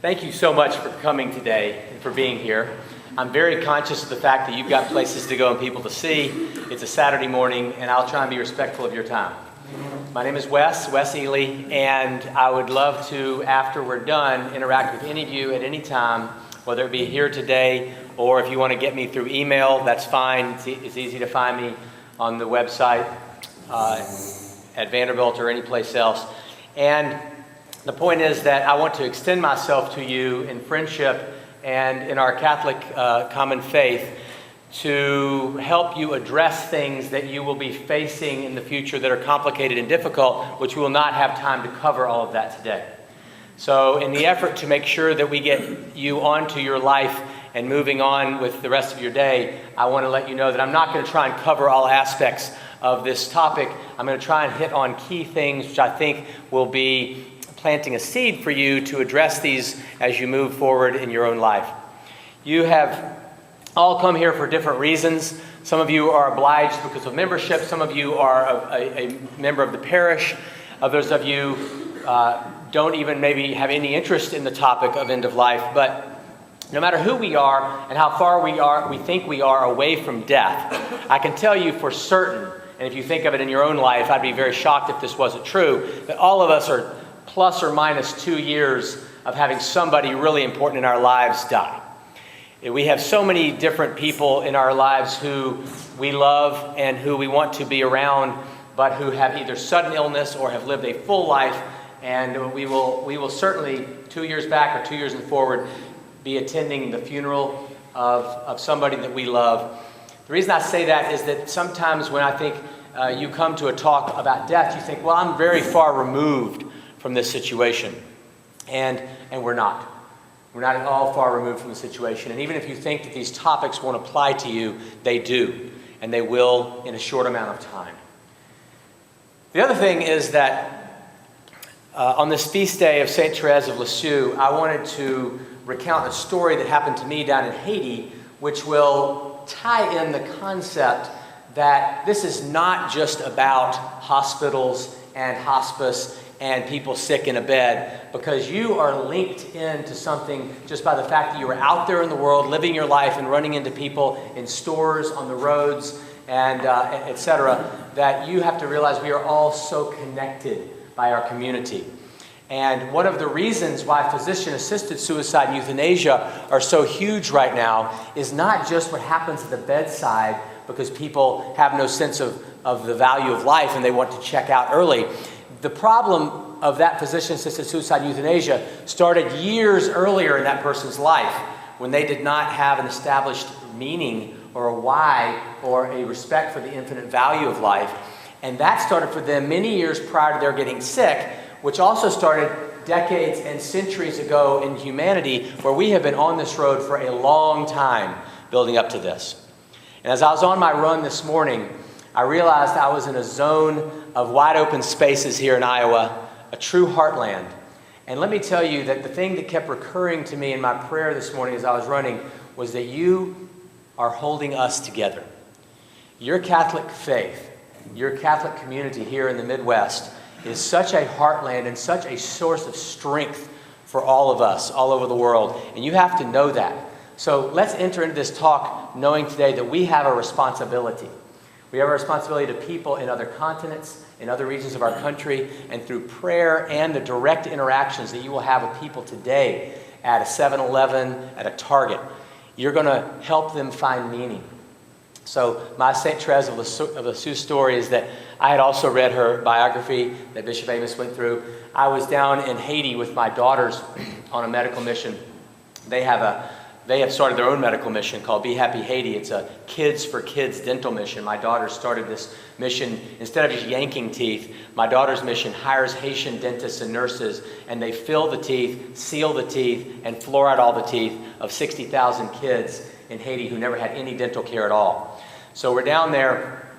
Thank you so much for coming today and for being here. I'm very conscious of the fact that you've got places to go and people to see. It's a Saturday morning, and I'll try and be respectful of your time. My name is Wes Ely, and I would love to, after we're done, interact with any of you at any time, whether it be here today or if you want to get me through email, that's fine. It's easy to find me on the website at Vanderbilt or any place else. And the point is that I want to extend myself to you in friendship and in our Catholic common faith to help you address things that you will be facing in the future that are complicated and difficult, which we will not have time to cover all of that today. So in the effort to make sure that we get you onto your life and moving on with the rest of your day, I want to let you know that I'm not going to try and cover all aspects of this topic. I'm going to try and hit on key things which I think will be planting a seed for you to address these as you move forward in your own life. You have all come here for different reasons. Some of you are obliged because of membership. Some of you are a member of the parish. Others of you don't even maybe have any interest in the topic of end of life. But no matter who we are and how far we think we are away from death, I can tell you for certain, and if you think of it in your own life, I'd be very shocked if this wasn't true, that all of us are plus or minus 2 years of having somebody really important in our lives die. We have so many different people in our lives who we love and who we want to be around, but who have either sudden illness or have lived a full life. And we will certainly, 2 years back or 2 years and forward, be attending the funeral of somebody that we love. The reason I say that is that sometimes when I think you come to a talk about death, you think, well, I'm very far removed from this situation. And we're not. We're not at all far removed from the situation. And even if you think that these topics won't apply to you, they do. And they will in a short amount of time. The other thing is that on this feast day of St. Therese of Lisieux, I wanted to recount a story that happened to me down in Haiti, which will tie in the concept that this is not just about hospitals and hospice and people sick in a bed, because you are linked into something just by the fact that you are out there in the world living your life and running into people in stores, on the roads, and etc., that you have to realize we are all so connected by our community. And one of the reasons why physician-assisted suicide and euthanasia are so huge right now is not just what happens at the bedside because people have no sense of the value of life and they want to check out early. The problem of that physician-assisted suicide and euthanasia started years earlier in that person's life when they did not have an established meaning or a why or a respect for the infinite value of life. And that started for them many years prior to their getting sick, which also started decades and centuries ago in humanity, where we have been on this road for a long time building up to this. And as I was on my run this morning, I realized I was in a zone of wide open spaces here in Iowa, a true heartland. And let me tell you that the thing that kept recurring to me in my prayer this morning as I was running was that you are holding us together. Your Catholic faith, your Catholic community here in the Midwest is such a heartland and such a source of strength for all of us all over the world. And you have to know that. So let's enter into this talk knowing today that we have a responsibility. We have a responsibility to people in other continents, in other regions of our country, and through prayer and the direct interactions that you will have with people today at a 7-Eleven, at a Target. You're going to help them find meaning. So my St. Therese of Lisieux story is that I had also read her biography that Bishop Amos went through. I was down in Haiti with my daughters on a medical mission. They have started their own medical mission called Be Happy Haiti. It's a Kids for Kids dental mission. My daughter started this mission. Instead of just yanking teeth, my daughter's mission hires Haitian dentists and nurses, and they fill the teeth, seal the teeth, and fluoride all the teeth of 60,000 kids in Haiti who never had any dental care at all. So we're down there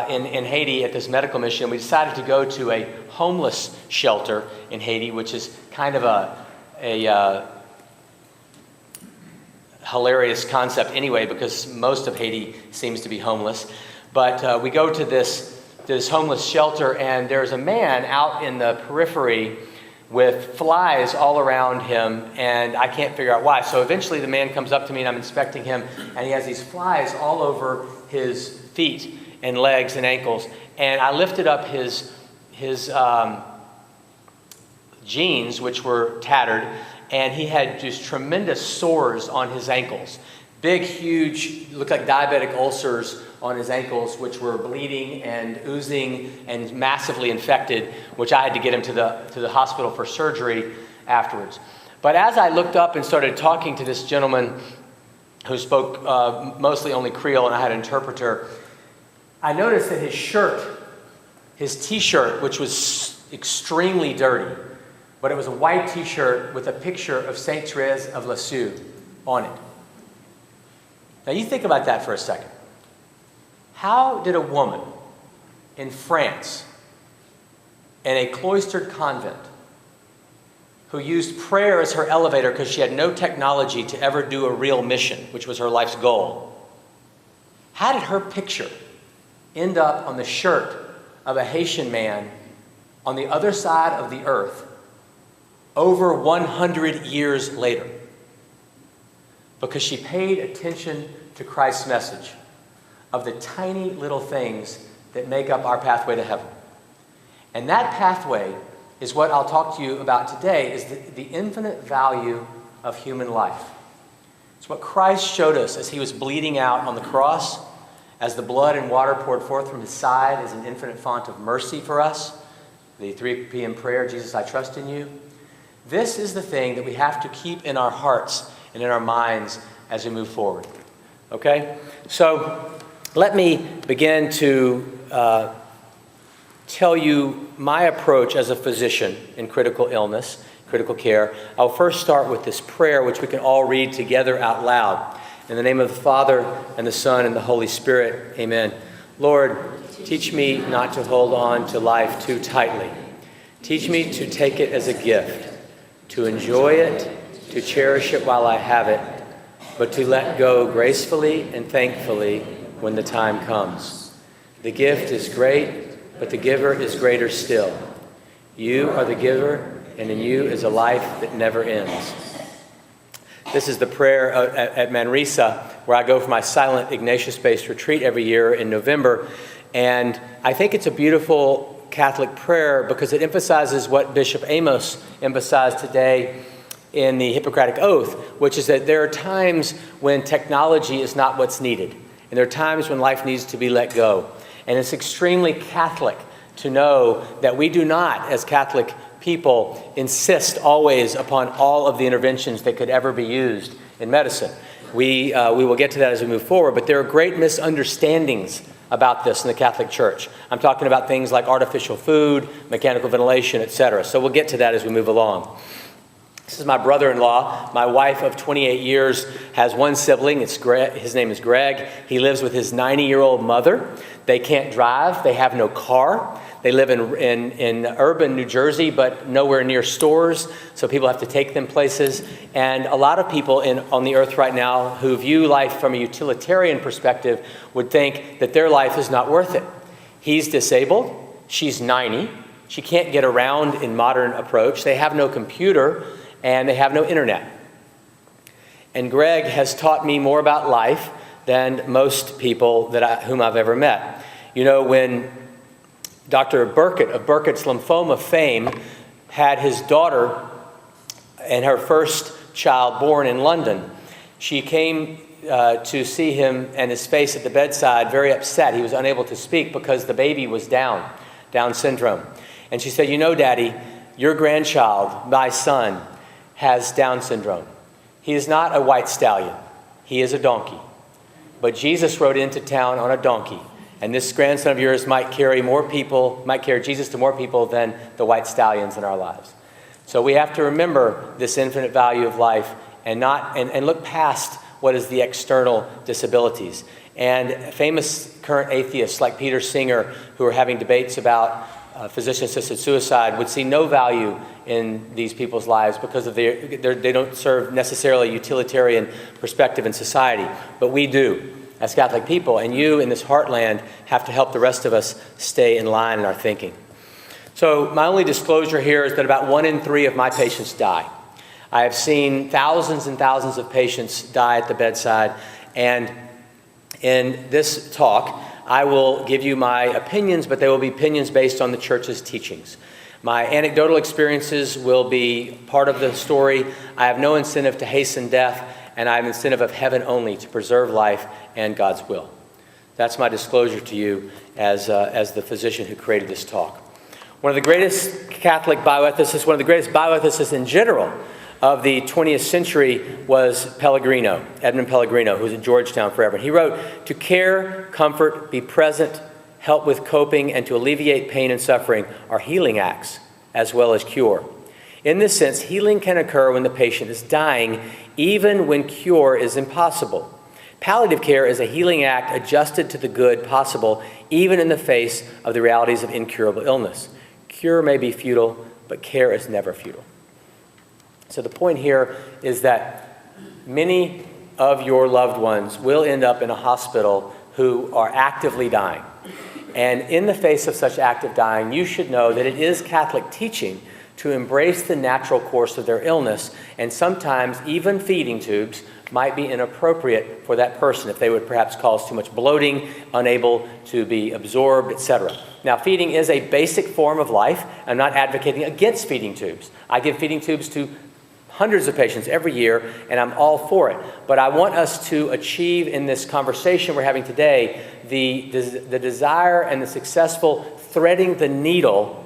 in Haiti at this medical mission. We decided to go to a homeless shelter in Haiti, which is kind of a hilarious concept anyway, because most of Haiti seems to be homeless. But we go to this homeless shelter, and there's a man out in the periphery with flies all around him, and I can't figure out why. So eventually the man comes up to me, and I'm inspecting him, and he has these flies all over his feet and legs and ankles. And I lifted up his jeans, which were tattered, and he had just tremendous sores on his ankles. Big, huge, looked like diabetic ulcers on his ankles, which were bleeding and oozing and massively infected, which I had to get him to the hospital for surgery afterwards. But as I looked up and started talking to this gentleman who spoke mostly only Creole, and I had an interpreter, I noticed that his shirt, his t-shirt, which was extremely dirty, but it was a white t-shirt with a picture of Saint Therese of Lisieux on it. Now you think about that for a second. How did a woman in France, in a cloistered convent, who used prayer as her elevator because she had no technology to ever do a real mission, which was her life's goal, how did her picture end up on the shirt of a Haitian man on the other side of the earth over 100 years later? Because she paid attention to Christ's message of the tiny little things that make up our pathway to heaven. And that pathway is what I'll talk to you about today, is the infinite value of human life. It's what Christ showed us as he was bleeding out on the cross, as the blood and water poured forth from his side as an infinite font of mercy for us. The 3 p.m. prayer, Jesus, I trust in you. This is the thing that we have to keep in our hearts and in our minds as we move forward. Okay? So let me begin to tell you my approach as a physician in critical illness, critical care. I'll first start with this prayer, which we can all read together out loud. In the name of the Father, and the Son, and the Holy Spirit, amen. Lord, teach me not to hold on to life too tightly. Teach me to take it as a gift, to enjoy it, to cherish it while I have it, but to let go gracefully and thankfully when the time comes. The gift is great, but the giver is greater still. You are the giver, and in you is a life that never ends. This is the prayer at Manresa, where I go for my silent Ignatius-based retreat every year in November. And I think it's a beautiful Catholic prayer because it emphasizes what Bishop Amos emphasized today in the Hippocratic Oath, which is that there are times when technology is not what's needed. And there are times when life needs to be let go. And it's extremely Catholic to know that we do not, as Catholic people, insist always upon all of the interventions that could ever be used in medicine. We will get to that as we move forward, but there are great misunderstandings about this in the Catholic Church. I'm talking about things like artificial food, mechanical ventilation, etc. So we'll get to that as we move along. This is my brother-in-law. My wife of 28 years has one sibling. His name is Greg. He lives with his 90-year-old mother. They can't drive. They have no car. They live in urban New Jersey, but nowhere near stores, so people have to take them places. And a lot of people on the earth right now who view life from a utilitarian perspective would think that their life is not worth it. He's disabled. She's 90. She can't get around in modern approach. They have no computer, and they have no internet. And Greg has taught me more about life than most people whom I've ever met. You know, when Dr. Burkitt of Burkitt's lymphoma fame had his daughter and her first child born in London, she came to see him and his face at the bedside very upset. He was unable to speak because the baby was Down syndrome. And she said, you know, Daddy, your grandchild, my son, has Down syndrome. He is not a white stallion. He is a donkey. But Jesus rode into town on a donkey. And this grandson of yours might carry Jesus to more people than the white stallions in our lives. So we have to remember this infinite value of life and look past what is the external disabilities. And famous current atheists like Peter Singer, who are having debates about physician-assisted suicide, would see no value in these people's lives because of they don't serve necessarily a utilitarian perspective in society. But we do, as Catholic people, and you in this heartland have to help the rest of us stay in line in our thinking. So my only disclosure here is that about 1 in 3 of my patients die. I have seen thousands and thousands of patients die at the bedside, and in this talk, I will give you my opinions, but they will be opinions based on the church's teachings. My anecdotal experiences will be part of the story. I have no incentive to hasten death, and I have incentive of heaven only to preserve life and God's will. That's my disclosure to you as the physician who created this talk. One of the greatest Catholic bioethicists, one of the greatest bioethicists in general of the 20th century was Pellegrino, Edmund Pellegrino, who was at Georgetown forever. He wrote, "To care, comfort, be present, help with coping, and to alleviate pain and suffering are healing acts as well as cure. In this sense, healing can occur when the patient is dying, even when cure is impossible. Palliative care is a healing act adjusted to the good possible, even in the face of the realities of incurable illness. Cure may be futile, but care is never futile." So the point here is that many of your loved ones will end up in a hospital who are actively dying. And in the face of such active dying, you should know that it is Catholic teaching to embrace the natural course of their illness, and sometimes even feeding tubes might be inappropriate for that person if they would perhaps cause too much bloating, unable to be absorbed, etc. Now, feeding is a basic form of life. I'm not advocating against feeding tubes. I give feeding tubes to hundreds of patients every year, and I'm all for it. But I want us to achieve in this conversation we're having today the desire and the successful threading the needle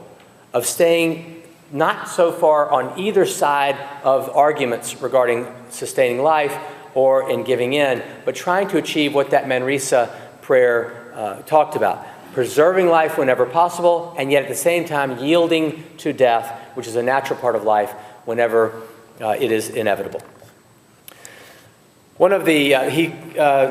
of staying not so far on either side of arguments regarding sustaining life or in giving in, but trying to achieve what that Manresa prayer talked about. Preserving life whenever possible, and yet at the same time yielding to death, which is a natural part of life, whenever it is inevitable. One of the,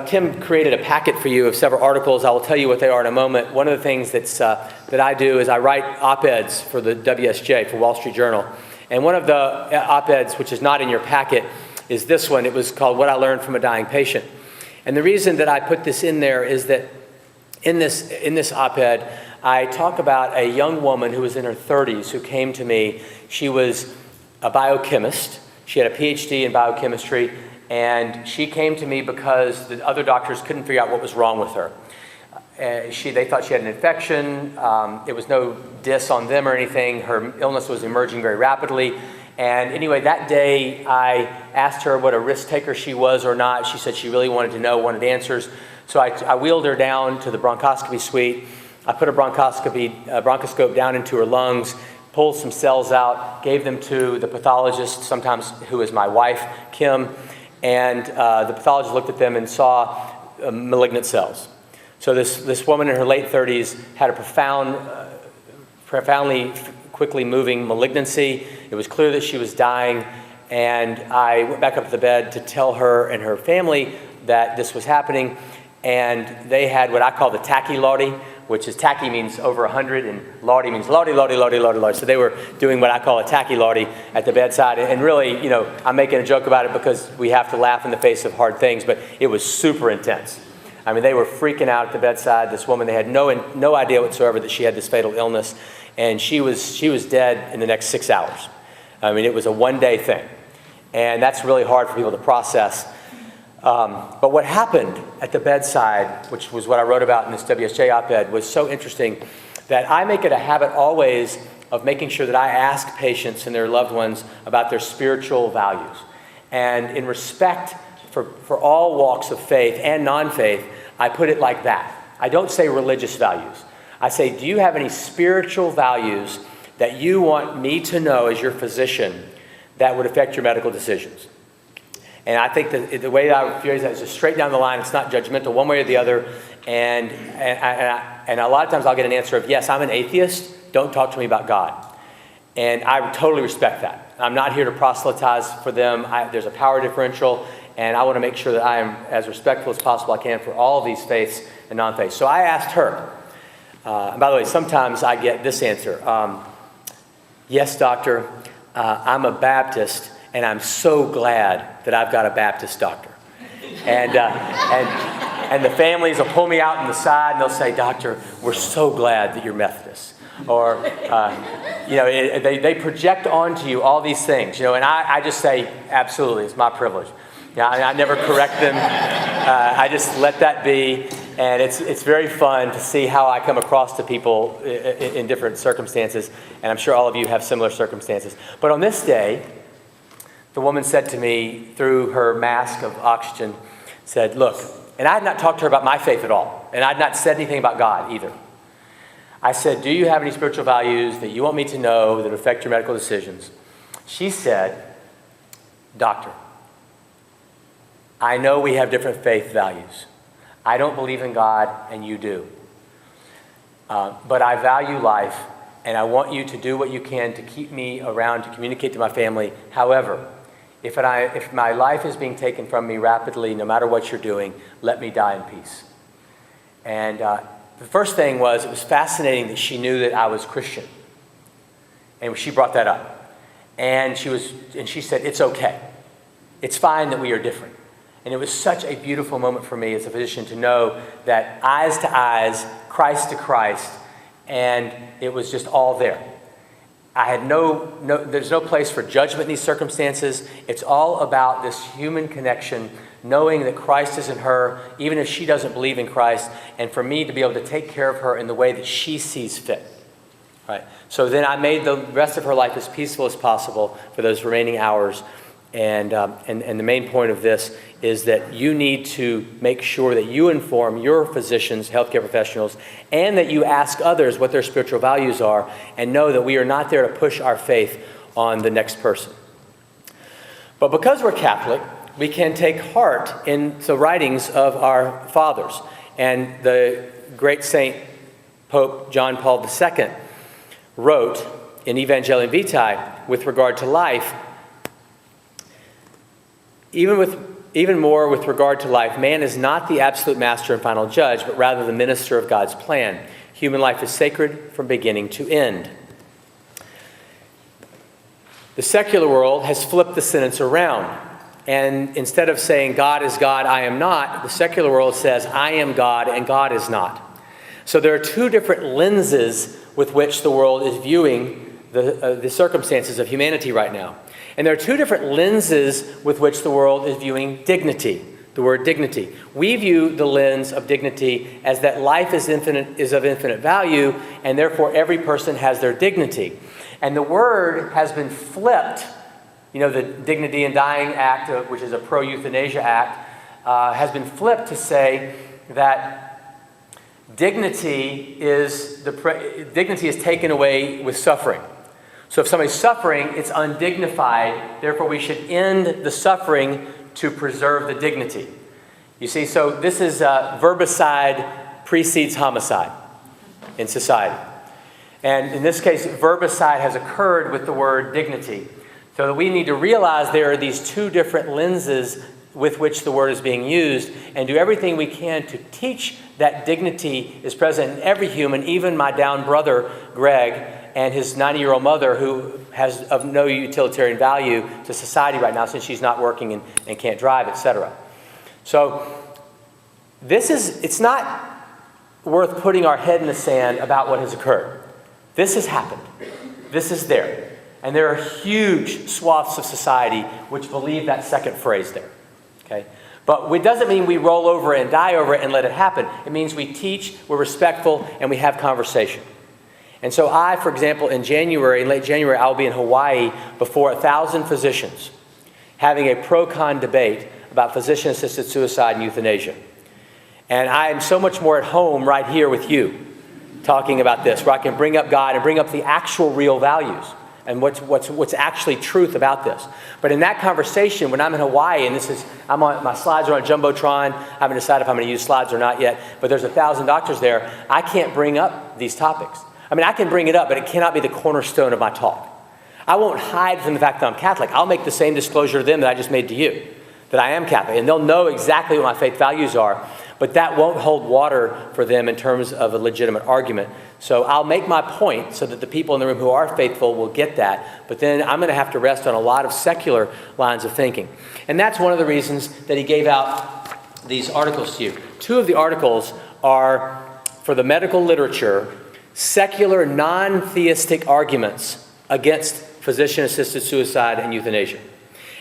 Tim created a packet for you of several articles. I will tell you what they are in a moment. One of the things that I do is I write op-eds for the WSJ, for Wall Street Journal. And one of the op-eds, which is not in your packet, is this one. It was called "What I Learned from a Dying Patient." And the reason that I put this in there is that in this op-ed, I talk about a young woman who was in her 30s who came to me. She was a biochemist. She had a PhD in biochemistry, and she came to me because the other doctors couldn't figure out what was wrong with her. They thought she had an infection. It was no diss on them or anything. Her illness was emerging very rapidly. And anyway, that day I asked her what a risk taker she was or not. She said she really wanted to know, wanted answers. So I wheeled her down to the bronchoscopy suite. I put a bronchoscope down into her lungs, pulled some cells out, gave them to the pathologist, sometimes who is my wife, Kim, and the pathologist looked at them and saw malignant cells. So this woman in her late 30s had a profoundly quickly moving malignancy. It was clear that she was dying, and I went back up to the bed to tell her and her family that this was happening, and they had what I call the tachy-laudy, which is tachy means over 100, and laudy means laudy, laudy, laudy, laudy, laudy. So they were doing what I call a tachy-laudy at the bedside. And really, you know, I'm making a joke about it because we have to laugh in the face of hard things, but it was super intense. I mean, they were freaking out at the bedside. This woman, they had no idea whatsoever that she had this fatal illness, and she was dead in the next 6 hours. I mean, it was a one-day thing, and that's really hard for people to process. But what happened at the bedside, which was what I wrote about in this WSJ op-ed, was so interesting that I make it a habit always of making sure that I ask patients and their loved ones about their spiritual values. And in respect for all walks of faith and non-faith, I put it like that. I don't say religious values. I say, do you have any spiritual values that you want me to know as your physician that would affect your medical decisions? And I think that the way that I phrase that is just straight down the line. It's not judgmental one way or the other. And a lot of times I'll get an answer of, yes, I'm an atheist. Don't talk to me about God. And I totally respect that. I'm not here to proselytize for them. There's a power differential. And I want to make sure that I am as respectful as possible I can for all of these faiths and non-faiths. So I asked her. And by the way, sometimes I get this answer. Yes, doctor, I'm a Baptist. And I'm so glad that I've got a Baptist doctor. And the families will pull me out on the side and they'll say, doctor, we're so glad that you're Methodist. or they project onto you all these things, and I just say, absolutely, it's my privilege. I never correct them. I just let that be, and it's very fun to see how I come across to people in different circumstances, and I'm sure all of you have similar circumstances. But on this day, the woman said to me through her mask of oxygen, said, look, and I had not talked to her about my faith at all, and I had not said anything about God either. I said, do you have any spiritual values that you want me to know that affect your medical decisions? She said, doctor, I know we have different faith values. I don't believe in God, and you do. But I value life, and I want you to do what you can to keep me around to communicate to my family. However, if my life is being taken from me rapidly, no matter what you're doing, let me die in peace. And the first thing was, it was fascinating that she knew that I was Christian. And she brought that up. And she said, it's okay. It's fine that we are different. And it was such a beautiful moment for me as a physician to know that eyes to eyes, Christ to Christ, and it was just all there. I had there's no place for judgment in these circumstances. It's all about this human connection, knowing that Christ is in her, even if she doesn't believe in Christ, and for me to be able to take care of her in the way that she sees fit. Right? So then I made the rest of her life as peaceful as possible for those remaining hours. And the main point of this is that you need to make sure that you inform your physicians, healthcare professionals, and that you ask others what their spiritual values are, and know that we are not there to push our faith on the next person. But because we're Catholic, we can take heart in the writings of our fathers. And the great Saint Pope John Paul II wrote in Evangelii Vitae with regard to life, even more with regard to life, man is not the absolute master and final judge, but rather the minister of God's plan. Human life is sacred from beginning to end. The secular world has flipped the sentence around. And instead of saying, God is God, I am not, the secular world says, I am God and God is not. So there are two different lenses with which the world is viewing the circumstances of humanity right now. And there are two different lenses with which the world is viewing dignity, the word dignity. We view the lens of dignity as that life is of infinite value, and therefore every person has their dignity. And the word has been flipped. The Dignity in Dying Act, which is a pro-euthanasia act, has been flipped to say that dignity is taken away with suffering. So if somebody's suffering, it's undignified. Therefore, we should end the suffering to preserve the dignity. You see, so this is verbicide precedes homicide in society. And in this case, verbicide has occurred with the word dignity. So that we need to realize there are these two different lenses with which the word is being used, and do everything we can to teach that dignity is present in every human, even my down brother, Greg, and his 90-year-old mother, who has of no utilitarian value to society right now since she's not working and can't drive, etc. So it's not worth putting our head in the sand about what has occurred. This has happened. This is there. And there are huge swaths of society which believe that second phrase there. Okay? But it doesn't mean we roll over and die over it and let it happen. It means we teach, we're respectful, and we have conversation. And so for example, in late January, I'll be in Hawaii before 1,000 physicians having a pro-con debate about physician-assisted suicide and euthanasia. And I am so much more at home right here with you talking about this, where I can bring up God and bring up the actual real values and what's actually truth about this. But in that conversation, when I'm in Hawaii, and my slides are on a Jumbotron, I haven't decided if I'm going to use slides or not yet, but there's 1,000 doctors there, I can't bring up these topics. I mean, I can bring it up, but it cannot be the cornerstone of my talk. I won't hide from the fact that I'm Catholic. I'll make the same disclosure to them that I just made to you, that I am Catholic. And they'll know exactly what my faith values are, but that won't hold water for them in terms of a legitimate argument. So I'll make my point so that the people in the room who are faithful will get that, but then I'm going to have to rest on a lot of secular lines of thinking. And that's one of the reasons that he gave out these articles to you. Two of the articles are for the medical literature secular, non-theistic arguments against physician-assisted suicide and euthanasia.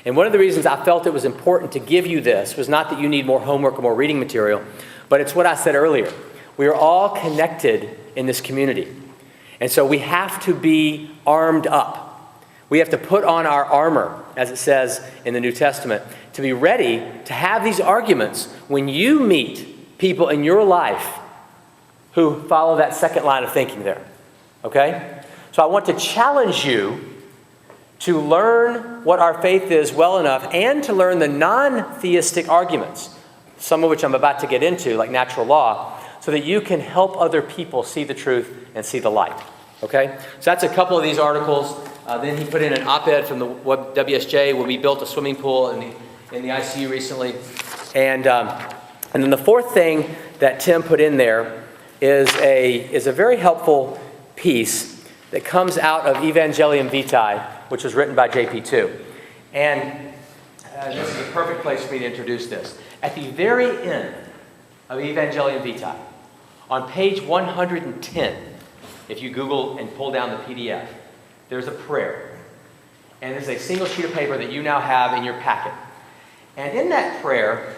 And one of the reasons I felt it was important to give you this was not that you need more homework or more reading material, but it's what I said earlier. We are all connected in this community. And so we have to be armed up. We have to put on our armor, as it says in the New Testament, to be ready to have these arguments when you meet people in your life who follow that second line of thinking there. Okay? So I want to challenge you to learn what our faith is well enough and to learn the non-theistic arguments, some of which I'm about to get into, like natural law, so that you can help other people see the truth and see the light. Okay? So that's a couple of these articles. Then he put in an op-ed from the WSJ where we built a swimming pool in the ICU recently. And then the fourth thing that Tim put in there is a very helpful piece that comes out of Evangelium Vitae, which was written by JP2. And this is a perfect place for me to introduce this. At the very end of Evangelium Vitae, on page 110, if you Google and pull down the PDF, there's a prayer. And it's a single sheet of paper that you now have in your packet. And in that prayer,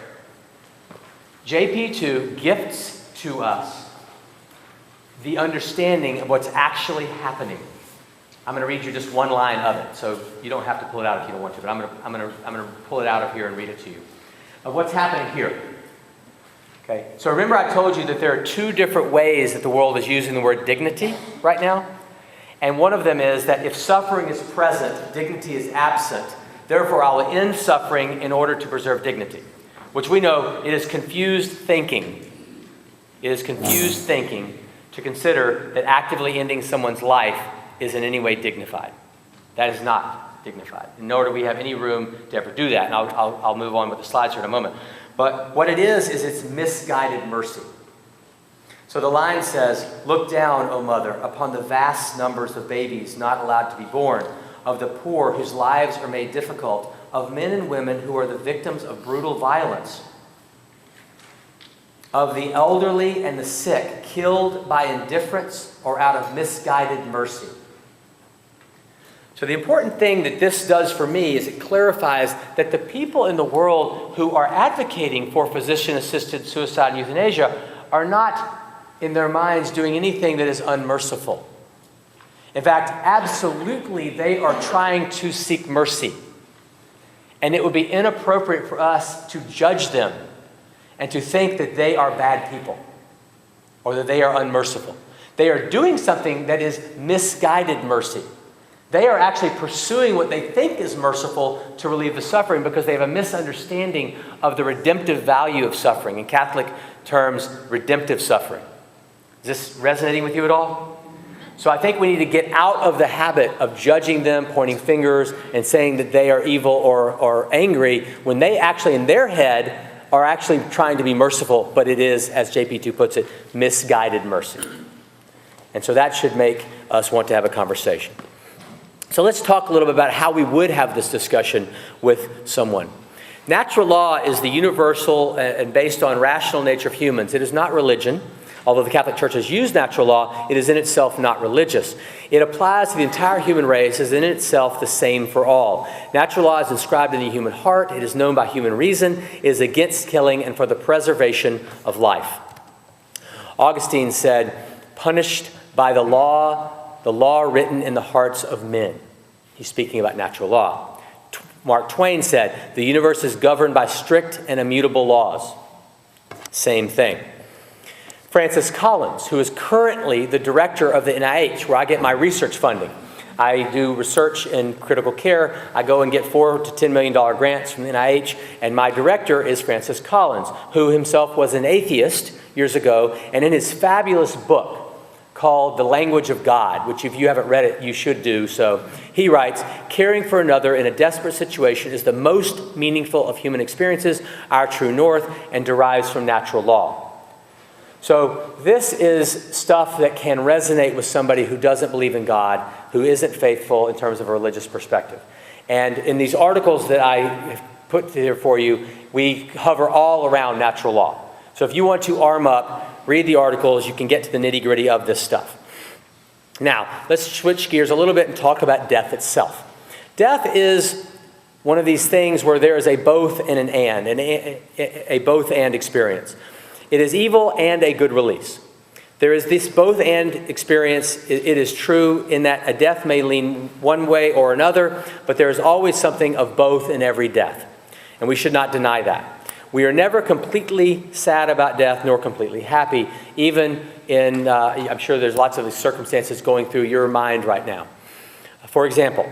JP2 gifts to us the understanding of what's actually happening. I'm going to read you just one line of it, so you don't have to pull it out if you don't want to, but I'm going to pull it out of here and read it to you. Of what's happening here. Okay. So remember I told you that there are two different ways that the world is using the word dignity right now. And one of them is that if suffering is present, dignity is absent. Therefore, I will end suffering in order to preserve dignity. Which we know it is confused thinking. It is confused thinking to consider that actively ending someone's life is in any way dignified. That is not dignified. Nor do we have any room to ever do that. And I'll move on with the slides here in a moment. But what it is it's misguided mercy. So the line says, "Look down, O mother, upon the vast numbers of babies not allowed to be born, of the poor whose lives are made difficult, of men and women who are the victims of brutal violence, of the elderly and the sick, killed by indifference or out of misguided mercy." So the important thing that this does for me is it clarifies that the people in the world who are advocating for physician-assisted suicide and euthanasia are not, in their minds, doing anything that is unmerciful. In fact, absolutely, they are trying to seek mercy. And it would be inappropriate for us to judge them and to think that they are bad people or that they are unmerciful. They are doing something that is misguided mercy. They are actually pursuing what they think is merciful to relieve the suffering because they have a misunderstanding of the redemptive value of suffering. In Catholic terms, redemptive suffering. Is this resonating with you at all? So I think we need to get out of the habit of judging them, pointing fingers, and saying that they are evil or angry when they actually, in their head, are actually trying to be merciful, but it is, as JP2 puts it, misguided mercy. And so that should make us want to have a conversation. So let's talk a little bit about how we would have this discussion with someone. Natural law is the universal and based on rational nature of humans. It is not religion. Although the Catholic Church has used natural law, it is in itself not religious. It applies to the entire human race, is in itself the same for all. Natural law is inscribed in the human heart. It is known by human reason. It is against killing and for the preservation of life. Augustine said, "Punished by the law written in the hearts of men." He's speaking about natural law. Mark Twain said, "The universe is governed by strict and immutable laws." Same thing. Francis Collins, who is currently the director of the NIH, where I get my research funding. I do research in critical care. I go and get $4 to $10 million grants from the NIH, and my director is Francis Collins, who himself was an atheist years ago, and in his fabulous book called The Language of God, which if you haven't read it, you should do so, he writes, "Caring for another in a desperate situation is the most meaningful of human experiences, our true north, and derives from natural law." So this is stuff that can resonate with somebody who doesn't believe in God, who isn't faithful in terms of a religious perspective. And in these articles that I have put here for you, we hover all around natural law. So if you want to arm up, read the articles, you can get to the nitty-gritty of this stuff. Now, let's switch gears a little bit and talk about death itself. Death is one of these things where there is a both and an and, a both and experience. It is evil and a good release. There is this both and experience. It is true in that a death may lean one way or another, but there is always something of both in every death. And we should not deny that. We are never completely sad about death, nor completely happy, even in, I'm sure there's lots of circumstances going through your mind right now. For example,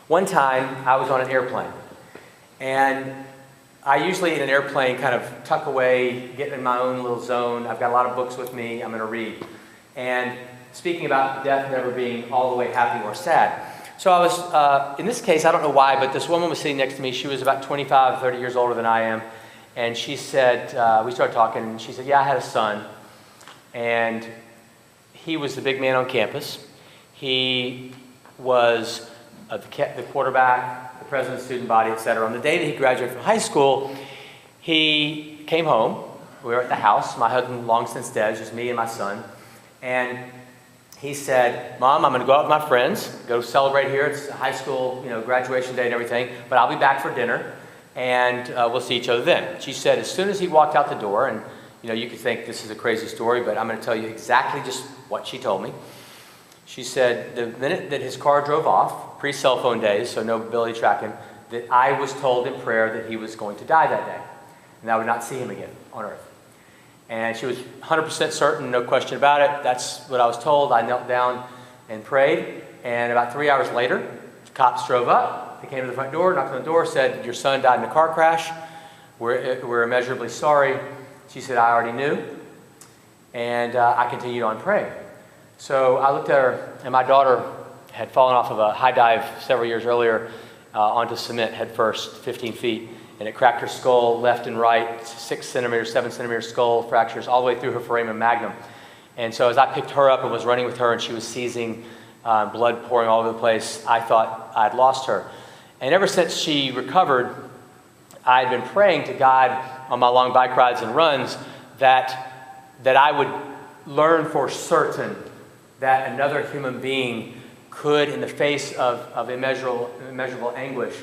one time I was on an airplane, and I usually in an airplane kind of tuck away, get in my own little zone. I've got a lot of books with me I'm going to read. And speaking about death never being all the way happy or sad. So I was, in this case, I don't know why, but this woman was sitting next to me. She was about 25, 30 years older than I am. And she said, we started talking, and she said, yeah, I had a son. And he was the big man on campus. He was the quarterback, the president of the student body, etc. On the day that he graduated from high school, he came home. We were at the house. My husband, long since dead, just me and my son. And he said, Mom, I'm going to go out with my friends, go celebrate here. It's high school, graduation day and everything, but I'll be back for dinner, and we'll see each other then. She said, as soon as he walked out the door, and you could think this is a crazy story, but I'm going to tell you exactly just what she told me. She said, the minute that his car drove off, pre-cell phone days, so no ability to track him, that I was told in prayer that he was going to die that day, and I would not see him again on earth. And she was 100% certain, no question about it. That's what I was told. I knelt down and prayed. And about 3 hours later, the cops drove up. They came to the front door, knocked on the door, said, your son died in a car crash. We're immeasurably sorry. She said, I already knew. And I continued on praying. So I looked at her, and my daughter had fallen off of a high dive several years earlier onto cement head first, 15 feet. And it cracked her skull left and right, 6 centimeters, 7 centimeter skull fractures all the way through her foramen magnum. And so as I picked her up and was running with her and she was seizing, blood pouring all over the place, I thought I'd lost her. And ever since she recovered, I had been praying to God on my long bike rides and runs that I would learn for certain that another human being could, in the face of immeasurable anguish,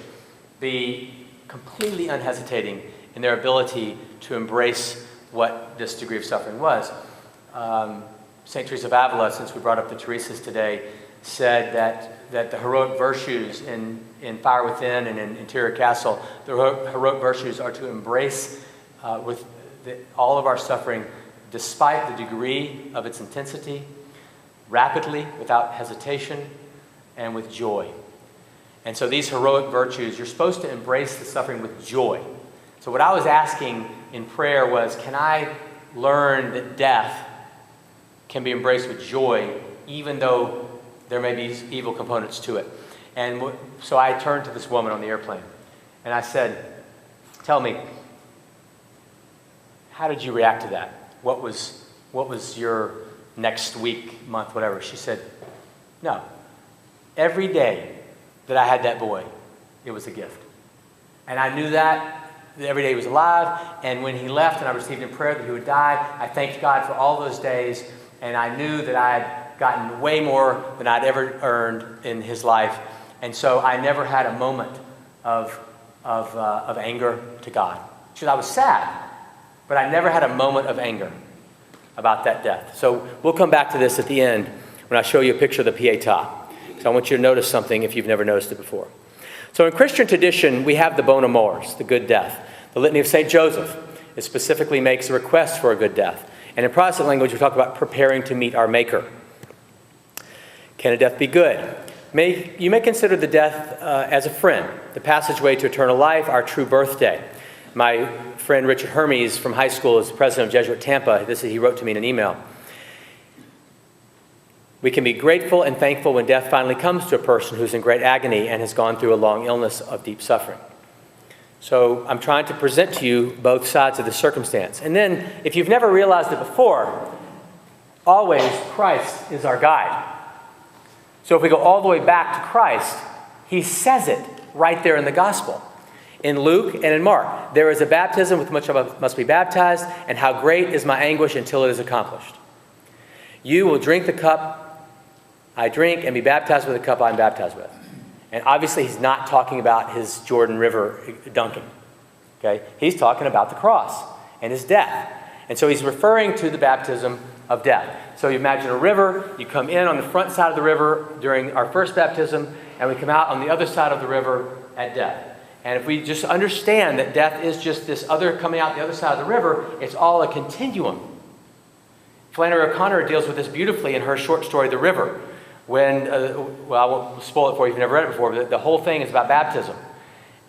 be completely unhesitating in their ability to embrace what this degree of suffering was. St. Teresa of Avila, since we brought up the Teresas today, said that the heroic virtues in Fire Within and in Interior Castle, the heroic virtues are to embrace with all of our suffering, despite the degree of its intensity, rapidly, without hesitation, and with joy. And so these heroic virtues, you're supposed to embrace the suffering with joy. So what I was asking in prayer was, can I learn that death can be embraced with joy, even though there may be evil components to it? And so I turned to this woman on the airplane, and I said, tell me, how did you react to that? What was your next week, month, whatever? She said, no. Every day that I had that boy, it was a gift. And I knew that every day he was alive, and when he left and I received in prayer that he would die, I thanked God for all those days, and I knew that I had gotten way more than I'd ever earned in his life. And so I never had a moment of anger to God. Because I was sad, but I never had a moment of anger about that death. So we'll come back to this at the end when I show you a picture of the Pietà. So I want you to notice something if you've never noticed it before. So in Christian tradition, we have the Bona Mors, the good death. The Litany of St. Joseph, it specifically makes a request for a good death. And in Protestant language, we talk about preparing to meet our Maker. Can a death be good? You may consider the death as a friend, the passageway to eternal life, our true birthday. My friend Richard Hermes from high school is president of Jesuit Tampa. He wrote to me in an email. We can be grateful and thankful when death finally comes to a person who's in great agony and has gone through a long illness of deep suffering. So I'm trying to present to you both sides of the circumstance. And then, if you've never realized it before, always Christ is our guide. So if we go all the way back to Christ, he says it right there in the gospel. In Luke and in Mark, there is a baptism with which I must be baptized, and how great is my anguish until it is accomplished. You will drink the cup I drink and be baptized with the cup I'm baptized with. And obviously he's not talking about his Jordan River dunking. Okay? He's talking about the cross and his death. And so he's referring to the baptism of death. So you imagine a river, you come in on the front side of the river during our first baptism, and we come out on the other side of the river at death. And if we just understand that death is just this other coming out the other side of the river, it's all a continuum. Flannery O'Connor deals with this beautifully in her short story, The River. When, well, I won't spoil it for you if you've never read it before, but the whole thing is about baptism.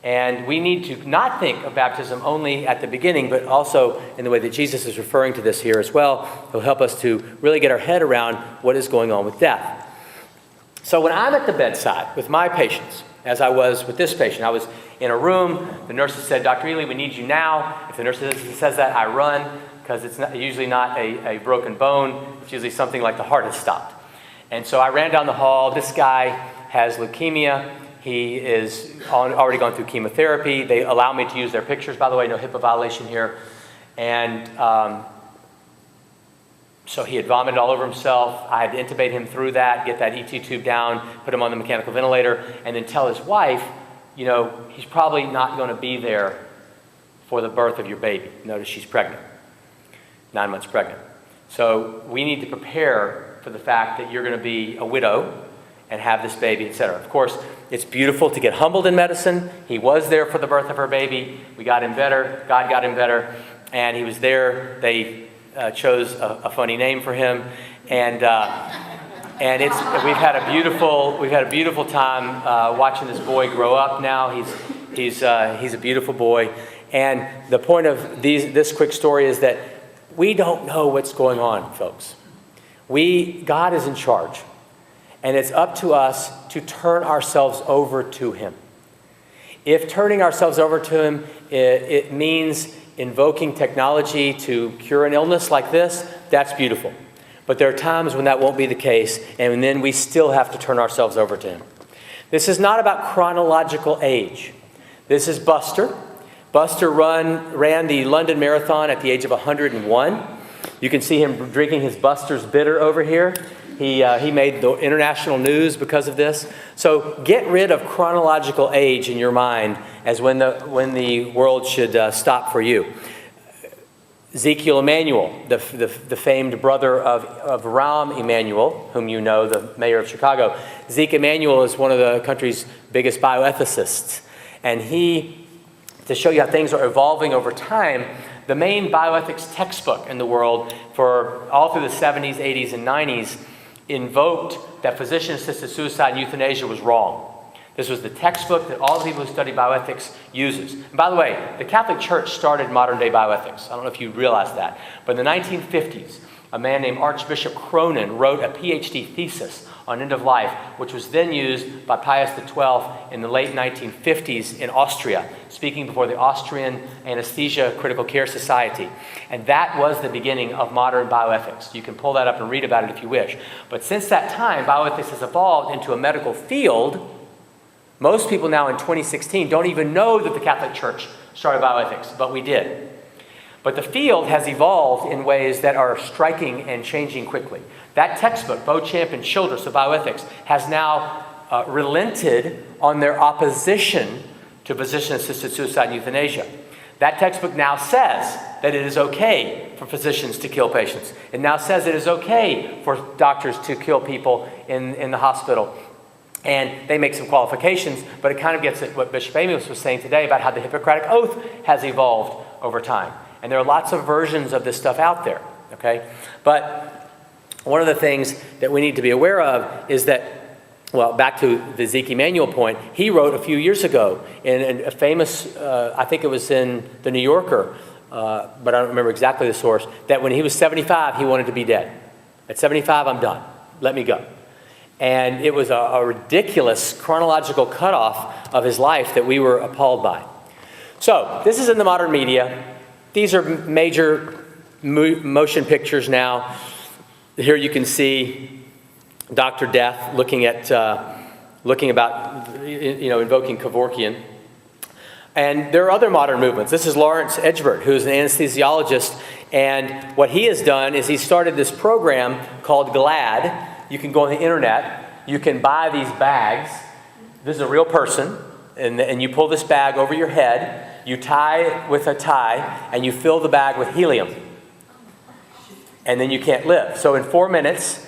And we need to not think of baptism only at the beginning, but also in the way that Jesus is referring to this here as well. It'll help us to really get our head around what is going on with death. So when I'm at the bedside with my patients, as I was with this patient, I was in a room, the nurses said, Dr. Ely, we need you now. If the nurse says that, I run, because it's usually not a broken bone. It's usually something like the heart has stopped. And so I ran down the hall. This guy has leukemia. He is already gone through chemotherapy. They allow me to use their pictures, by the way, no HIPAA violation here. And so he had vomited all over himself. I had to intubate him through that, get that ET tube down, put him on the mechanical ventilator, and then tell his wife, you know, he's probably not going to be there for the birth of your baby. Notice she's pregnant, 9 months pregnant. So we need to prepare for the fact that you're going to be a widow and have this baby, etc. Of course, it's beautiful to get humbled in medicine. He was there for the birth of her baby. We got him better. God got him better. And he was there. They chose a funny name for him. And we've had a beautiful time watching this boy grow up now. He's a beautiful boy. And the point of this quick story is that we don't know what's going on, folks. God is in charge. And it's up to us to turn ourselves over to him. If turning ourselves over to him, it means invoking technology to cure an illness like this, that's beautiful. But there are times when that won't be the case, and then we still have to turn ourselves over to him. This is not about chronological age. This is Buster. Buster ran the London Marathon at the age of 101. You can see him drinking his Buster's Bitter over here. He made the international news because of this. So get rid of chronological age in your mind as when the world should stop for you. Ezekiel Emanuel, the famed brother of Rahm Emanuel, whom you know, the mayor of Chicago. Zeke Emanuel is one of the country's biggest bioethicists. And to show you how things are evolving over time, the main bioethics textbook in the world for all through the 70s, 80s, and 90s invoked that physician-assisted suicide and euthanasia was wrong. This was the textbook that all the people who study bioethics uses. And by the way, the Catholic Church started modern-day bioethics. I don't know if you realize that. But in the 1950s, a man named Archbishop Cronin wrote a PhD thesis on end of life, which was then used by Pius XII in the late 1950s in Austria, speaking before the Austrian Anesthesia Critical Care Society. And that was the beginning of modern bioethics. You can pull that up and read about it if you wish. But since that time, bioethics has evolved into a medical field. Most people now in 2016 don't even know that the Catholic Church started bioethics, but we did. But the field has evolved in ways that are striking and changing quickly. That textbook, Beauchamp and Childress of Bioethics, has now relented on their opposition to physician-assisted suicide and euthanasia. That textbook now says that it is okay for physicians to kill patients. It now says it is okay for doctors to kill people in the hospital. And they make some qualifications, but it kind of gets at what Bishop Amos was saying today about how the Hippocratic Oath has evolved over time. And there are lots of versions of this stuff out there, okay? But one of the things that we need to be aware of is that, well, back to the Zeke Emanuel point, he wrote a few years ago in a famous, I think it was in the New Yorker, but I don't remember exactly the source, that when he was 75, he wanted to be dead. At 75, I'm done. Let me go. And it was a ridiculous chronological cutoff of his life that we were appalled by. So this is in the modern media. These are major motion pictures now. Here you can see Dr. Death looking about, invoking Kevorkian. And there are other modern movements. This is Lawrence Edgebert, who's an anesthesiologist. And what he has done is he started this program called GLAD, you can go on the internet, you can buy these bags. This is a real person, and you pull this bag over your head, you tie it with a tie, and you fill the bag with helium. And then you can't live. So in 4 minutes,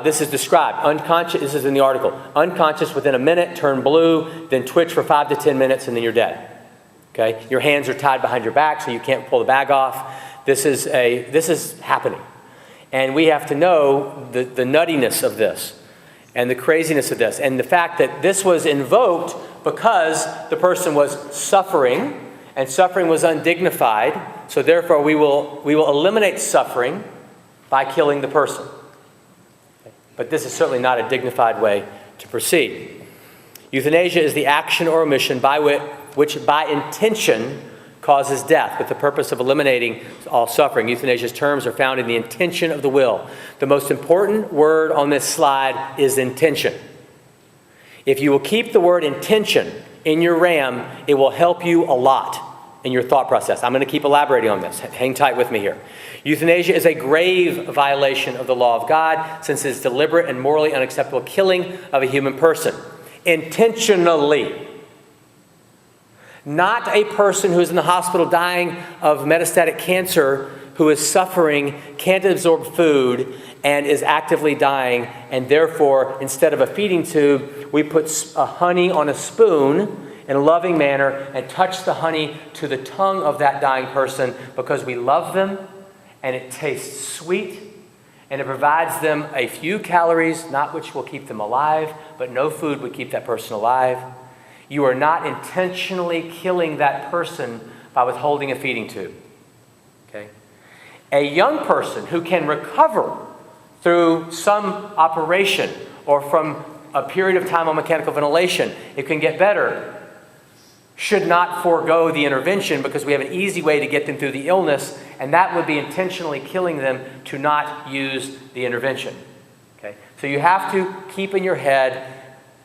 this is described. Unconscious, this is in the article. Unconscious within a minute, turn blue, then twitch for 5 to 10 minutes, and then you're dead. Okay? Your hands are tied behind your back, so you can't pull the bag off. This is happening. And we have to know the nuttiness of this and the craziness of this. And the fact that this was invoked because the person was suffering, and suffering was undignified. So therefore, we will eliminate suffering by killing the person. But this is certainly not a dignified way to proceed. Euthanasia is the action or omission by which by intention causes death with the purpose of eliminating all suffering. Euthanasia's terms are found in the intention of the will. The most important word on this slide is intention. If you will keep the word intention in your RAM, it will help you a lot in your thought process. I'm going to keep elaborating on this. Hang tight with me here. Euthanasia is a grave violation of the law of God, since it is deliberate and morally unacceptable killing of a human person. Intentionally. Not a person who is in the hospital dying of metastatic cancer, who is suffering, can't absorb food, and is actively dying, and therefore, instead of a feeding tube, we put honey on a spoon in a loving manner and touch the honey to the tongue of that dying person because we love them and it tastes sweet and it provides them a few calories, not which will keep them alive, but no food would keep that person alive. You are not intentionally killing that person by withholding a feeding tube. Okay? A young person who can recover through some operation or from a period of time on mechanical ventilation, it can get better, should not forego the intervention because we have an easy way to get them through the illness, and that would be intentionally killing them to not use the intervention. Okay? So you have to keep in your head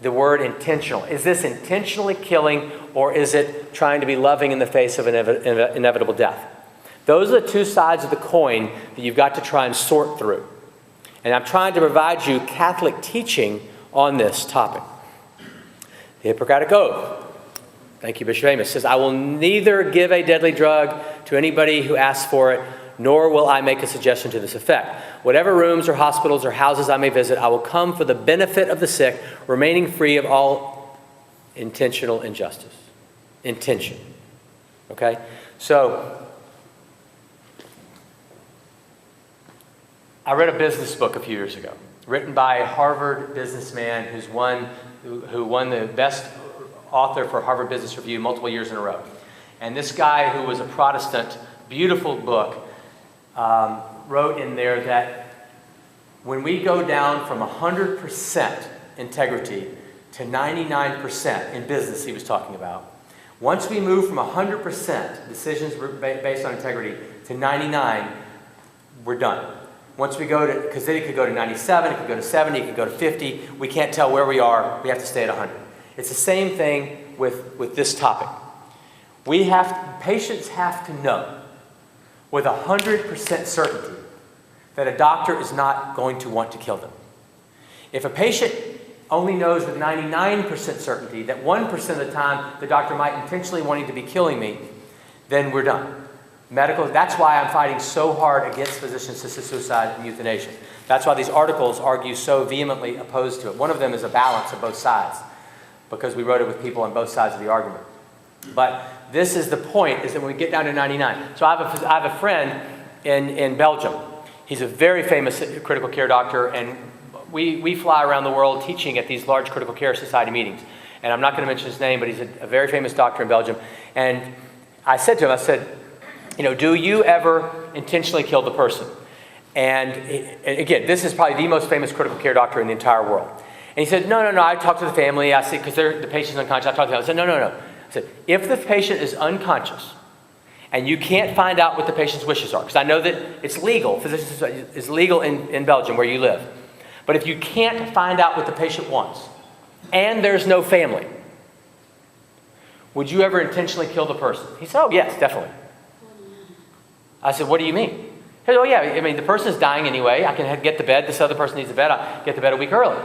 the word intentional. Is this intentionally killing, or is it trying to be loving in the face of inevitable death? Those are the two sides of the coin that you've got to try and sort through. And I'm trying to provide you Catholic teaching on this topic. The Hippocratic Oath. Thank you, Bishop Amos. Says, I will neither give a deadly drug to anybody who asks for it, nor will I make a suggestion to this effect. Whatever rooms or hospitals or houses I may visit, I will come for the benefit of the sick, remaining free of all intentional injustice. Intention. Okay? So, I read a business book a few years ago, written by a Harvard businessman who won the best author for Harvard Business Review multiple years in a row. And this guy, who was a Protestant, beautiful book, wrote in there that when we go down from 100% integrity to 99% in business, he was talking about, once we move from 100% decisions based on integrity to 99, we're done. Once we go to, because then it could go to 97, it could go to 70, it could go to 50. We can't tell where we are. We have to stay at 100. It's the same thing with this topic. Patients have to know with 100% certainty that a doctor is not going to want to kill them. If a patient only knows with 99% certainty that 1% of the time the doctor might intentionally wanting to be killing me, then we're done. That's why I'm fighting so hard against physician-assisted suicide and euthanasia. That's why these articles argue so vehemently opposed to it. One of them is a balance of both sides, because we wrote it with people on both sides of the argument. But this is the point, is that when we get down to 99. So I have a friend in Belgium. He's a very famous critical care doctor, and we fly around the world teaching at these large critical care society meetings. And I'm not going to mention his name, but he's a very famous doctor in Belgium. And I said to him, do you ever intentionally kill the person? And again, this is probably the most famous critical care doctor in the entire world. And he said, no, I talked to the family. I said, because the patient's unconscious. I talked to them. I said, no. I said, if the patient is unconscious and you can't find out what the patient's wishes are, because I know that it's legal, physician is legal in Belgium where you live. But if you can't find out what the patient wants and there's no family, would you ever intentionally kill the person? He said, oh, yes, definitely. I said, what do you mean? He said, oh yeah, I mean, the person's dying anyway. I can get to bed. This other person needs to bed. I'll get to bed a week early.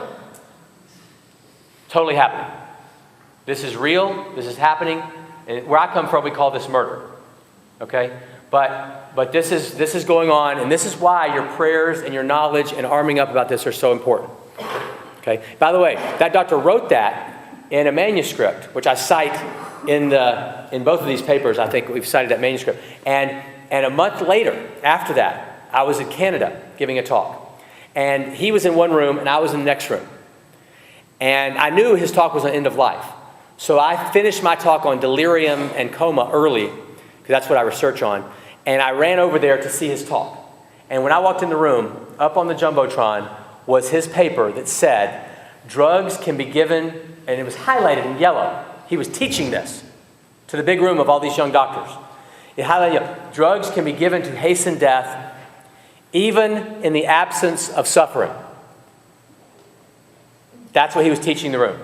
Totally happening. This is real. This is happening. And where I come from, we call this murder. Okay? But this is going on, and this is why your prayers and your knowledge and arming up about this are so important. Okay? By the way, that doctor wrote that in a manuscript, which I cite in both of these papers. I think we've cited that manuscript. And a month later, after that, I was in Canada giving a talk. And he was in one room, and I was in the next room. And I knew his talk was on end of life. So I finished my talk on delirium and coma early, because that's what I research on. And I ran over there to see his talk. And when I walked in the room, up on the Jumbotron was his paper that said, drugs can be given, and it was highlighted in yellow. He was teaching this to the big room of all these young doctors. It highlighted yellow. Drugs can be given to hasten death, even in the absence of suffering. That's what he was teaching the room.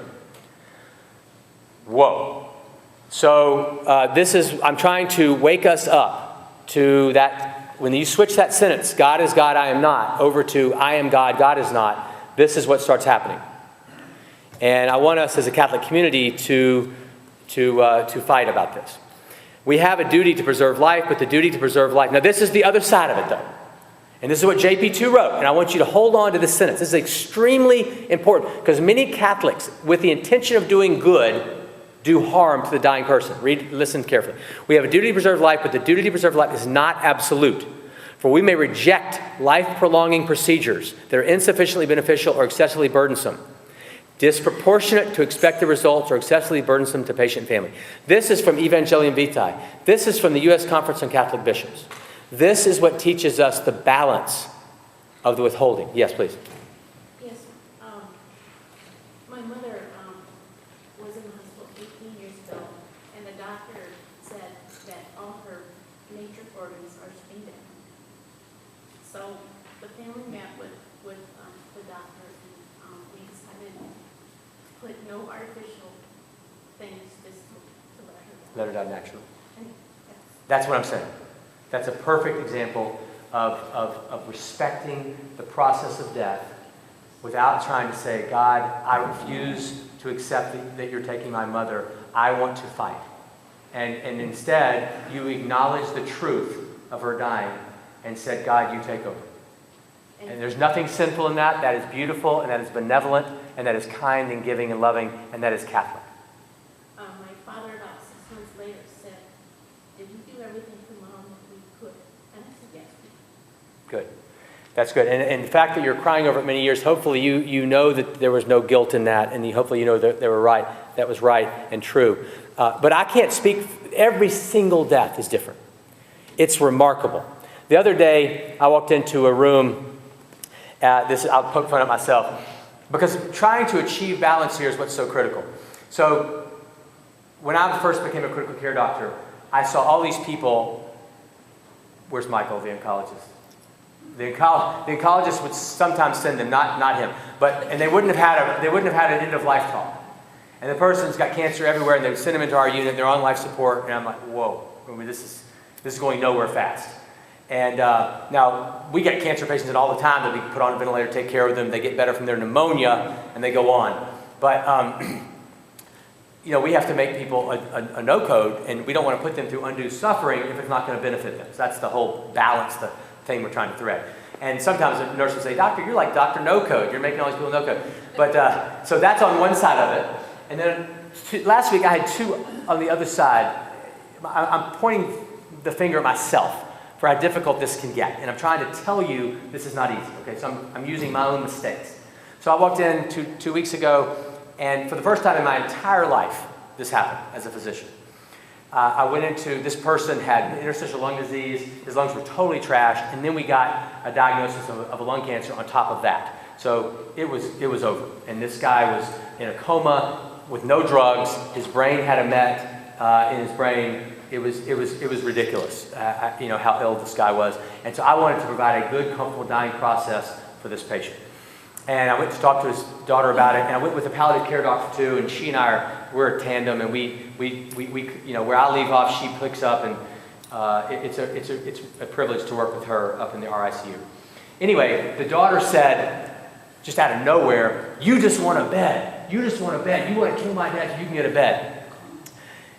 Whoa. So I'm trying to wake us up to that. When you switch that sentence, God is God, I am not, over to I am God, God is not, this is what starts happening. And I want us as a Catholic community to fight about this. We have a duty to preserve life, but the duty to preserve life. Now this is the other side of it though. And this is what JP2 wrote. And I want you to hold on to this sentence. This is extremely important because many Catholics, with the intention of doing good, do harm to the dying person. Listen carefully. We have a duty to preserve life, but the duty to preserve life is not absolute. For we may reject life-prolonging procedures that are insufficiently beneficial or excessively burdensome, disproportionate to expected results, or excessively burdensome to patient and family. This is from Evangelium Vitae. This is from the U.S. Conference on Catholic Bishops. This is what teaches us the balance of the withholding. Yes, please. Yes. My mother was in the hospital 18 years ago, and the doctor said that all her major organs are spinning. So the family met with the doctor, and we decided to put no artificial things, just to let her die. Let her die naturally. And That's what I'm saying. That's a perfect example of respecting the process of death without trying to say, God, I refuse to accept that you're taking my mother. I want to fight. And instead, you acknowledge the truth of her dying and said, God, you take over. And there's nothing sinful in that. That is beautiful, and that is benevolent, and that is kind and giving and loving, and that is Catholic. my father, about 6 months later, said, did you do everything for Mom that we could? And I said, yes. Good. That's good. And the fact that you're crying over it many years, hopefully you know that there was no guilt in that, and hopefully you know that they were right. That was right and true. But I can't speak. Every single death is different. It's remarkable. The other day, I walked into a room. I'll poke fun at myself, because trying to achieve balance here is what's so critical. So when I first became a critical care doctor, I saw all these people. Where's Michael, the oncologist? The oncologist would sometimes send them, not him, and they wouldn't have had an end of life talk. And the person's got cancer everywhere, and they would send them into our unit. They're on life support, and I'm like, whoa, this is going nowhere fast. And now we get cancer patients in all the time that we put on a ventilator, take care of them. They get better from their pneumonia, and they go on. But we have to make people a no-code, and we don't want to put them through undue suffering if it's not going to benefit them. So that's the whole balance, the thing we're trying to thread. And sometimes a nurse will say, Doctor, you're like Dr. No-Code. You're making all these people no-code. But so that's on one side of it. And then last week I had two on the other side. I'm pointing the finger at myself for how difficult this can get. And I'm trying to tell you this is not easy. Okay, so I'm using my own mistakes. So I walked in two weeks ago, and for the first time in my entire life, this happened as a physician. I went into, this person had interstitial lung disease, his lungs were totally trashed, and then we got a diagnosis of a lung cancer on top of that. So it was over. And this guy was in a coma with no drugs. His brain had a met in his brain. It was ridiculous, how ill this guy was. And so I wanted to provide a good, comfortable dying process for this patient. And I went to talk to his daughter about it, and I went with a palliative care doctor too, and she and we're a tandem, and we where I leave off, she picks up, It's a privilege to work with her up in the RICU. Anyway, the daughter said, just out of nowhere, "You just want a bed. You just want a bed. You want to kill my dad so you can get a bed."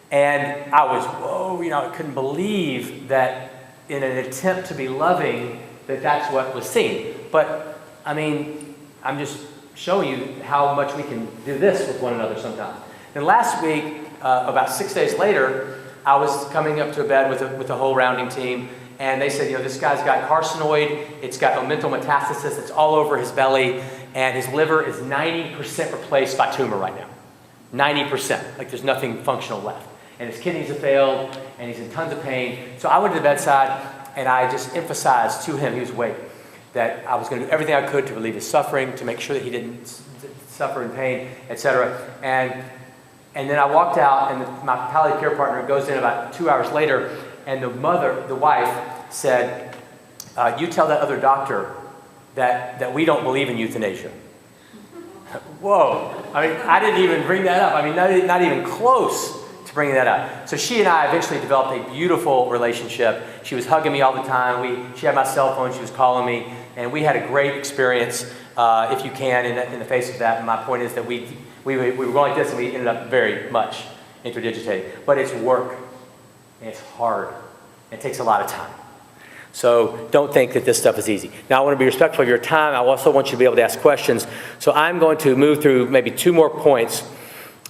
And I was, whoa, I couldn't believe that in an attempt to be loving, that's what was seen. But, I mean, I'm just showing you how much we can do this with one another sometimes. And last week, about 6 days later, I was coming up to a bed with the whole rounding team, and they said, this guy's got carcinoid, it's got omental metastasis, it's all over his belly, and his liver is 90% replaced by tumor right now. 90%, like there's nothing functional left. And his kidneys have failed, and he's in tons of pain. So I went to the bedside, and I just emphasized to him, he was awake, that I was going to do everything I could to relieve his suffering, to make sure that he didn't suffer in pain, etc. And then I walked out, and my palliative care partner goes in about 2 hours later, and the wife, said, "You tell that other doctor that we don't believe in euthanasia." Whoa. I mean, I didn't even bring that up. I mean, not even close to bringing that up. So she and I eventually developed a beautiful relationship. She was hugging me all the time. She had my cell phone. She was calling me. And we had a great experience, if you can, in the face of that. And my point is that we were going like this, and we ended up very much interdigitating. But it's work. And it's hard. It takes a lot of time. So don't think that this stuff is easy. Now, I want to be respectful of your time. I also want you to be able to ask questions. So I'm going to move through maybe 2 more points.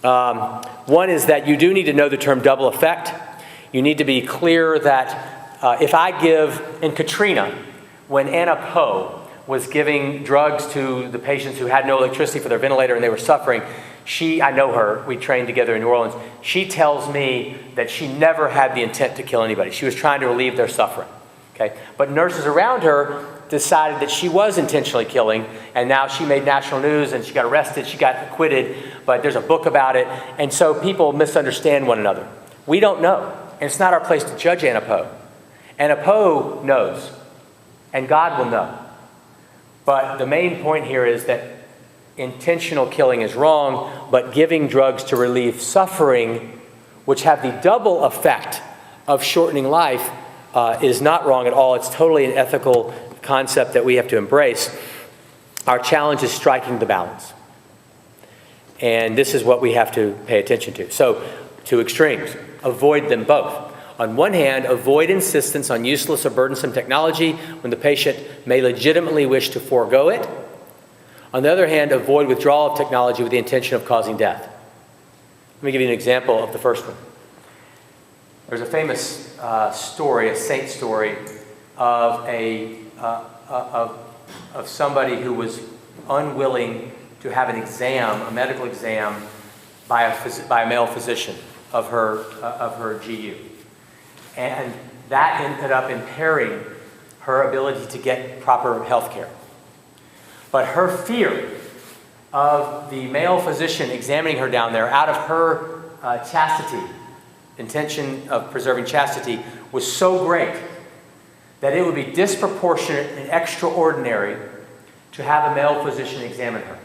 One is that you do need to know the term double effect. You need to be clear that if I give, in Katrina, when Anna Poe was giving drugs to the patients who had no electricity for their ventilator and they were suffering, I know her, we trained together in New Orleans, she tells me that she never had the intent to kill anybody. She was trying to relieve their suffering. Okay? But nurses around her decided that she was intentionally killing, and now she made national news, and she got arrested, she got acquitted, but there's a book about it, and so people misunderstand one another. We don't know, and it's not our place to judge Anna Poe. Anna Poe knows, and God will know. But the main point here is that intentional killing is wrong, but giving drugs to relieve suffering, which have the double effect of shortening life, is not wrong at all. It's totally an ethical concept that we have to embrace. Our challenge is striking the balance. And this is what we have to pay attention to. So, 2 extremes. Avoid them both. On one hand, avoid insistence on useless or burdensome technology when the patient may legitimately wish to forego it. On the other hand, avoid withdrawal of technology with the intention of causing death. Let me give you an example of the first one. There's a famous story, a saint story, of somebody who was unwilling to have an exam, a medical exam, by a male physician of her GU, and that ended up impairing her ability to get proper health care. But her fear of the male physician examining her down there, out of her chastity, intention of preserving chastity, was so great that it would be disproportionate and extraordinary to have a male physician examine her.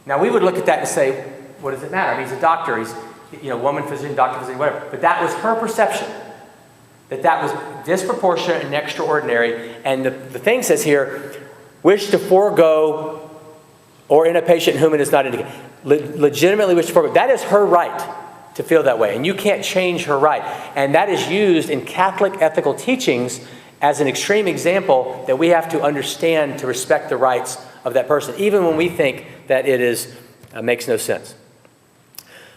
Now, we would look at that and say, what does it matter? I mean, he's a doctor. He's, woman physician, doctor physician, whatever. But that was her perception, that was disproportionate and extraordinary. And the thing says here, wish to forego, or in a patient whom it is not indicated. Legitimately wish to forego. That is her right to feel that way. And you can't change her right. And that is used in Catholic ethical teachings as an extreme example that we have to understand to respect the rights of that person, even when we think that it makes no sense.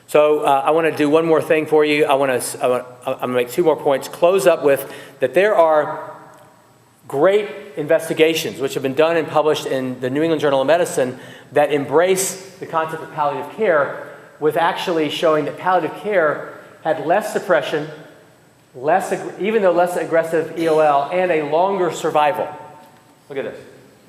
So I want to do one more thing for you. I'm going to make 2 more points. Close up with that there are great investigations which have been done and published in the New England Journal of Medicine that embrace the concept of palliative care, with actually showing that palliative care had less suppression, even though less aggressive EOL, and a longer survival. Look at this.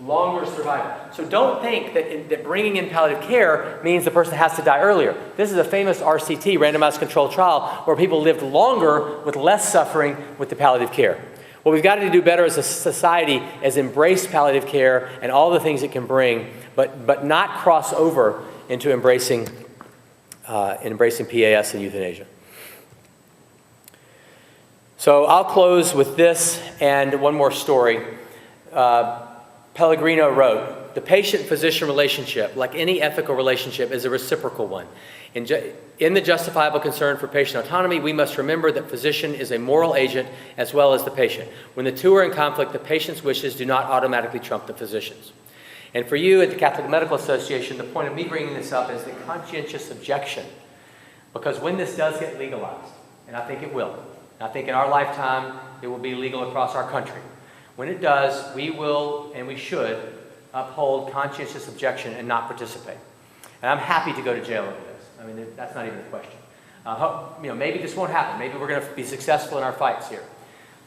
Longer survival. So don't think that bringing in palliative care means the person has to die earlier. This is a famous RCT, randomized controlled trial, where people lived longer with less suffering with the palliative care. What we've got to do better as a society is embrace palliative care and all the things it can bring, but not cross over into embracing PAS and euthanasia. So I'll close with this and one more story. Pellegrino wrote, "The patient-physician relationship, like any ethical relationship, is a reciprocal one. In the justifiable concern for patient autonomy, we must remember that physician is a moral agent as well as the patient. When the two are in conflict, the patient's wishes do not automatically trump the physician's." And for you at the Catholic Medical Association, the point of me bringing this up is the conscientious objection. Because when this does get legalized, and I think it will, I think in our lifetime it will be legal across our country. When it does, we will and we should uphold conscientious objection and not participate. And I'm happy to go to jail over this. I mean, that's not even a question. Maybe this won't happen. Maybe we're going to be successful in our fights here.